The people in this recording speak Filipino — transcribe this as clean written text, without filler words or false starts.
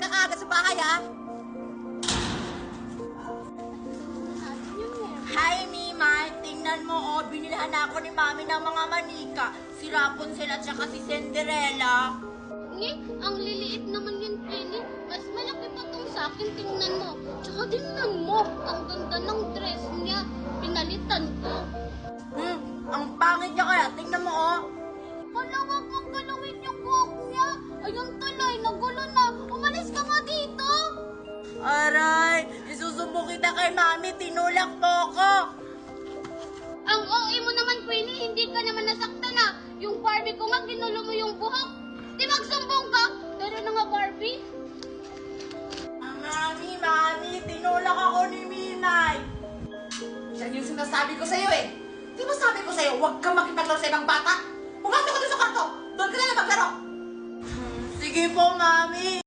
ka kaagad sa bahay, ha? Hi, Mima. Tingnan mo, oh. Binilhan na ako ni Mami ng mga manika. Si Rapunzel at saka si Cinderella. Ang liliit naman yun, Penny. Mas malaki pa tong sa akin, tingnan mo. Tsaka tingnan mo, ang ganda ng dress niya. Pinalitan ko. Ang pangit niya kaya. Tingnan mo, oh. Hala, wag mong galawin yung buhok niya. Ayun tuloy, nagulo na. Umalis ka nga dito. Aray, isusumbong kita kay Mami. Tinulak mo ko. Ang OA mo naman, Penny, hindi ka naman nasaktan na. Yung Barbie ko nga, ginulo mo yung buhok. Di magsumbong ka. Pero na nga, Barbie. Mami, tinulak ako ni Mimay. Yan yung sinasabi ko sa'yo eh. Di ba sabi ko sa'yo, huwag kang makipaglaro sa ibang bata? Pumasok ka doon sa kwarto. Doon ka na lang maglaro. Sige po, Mami.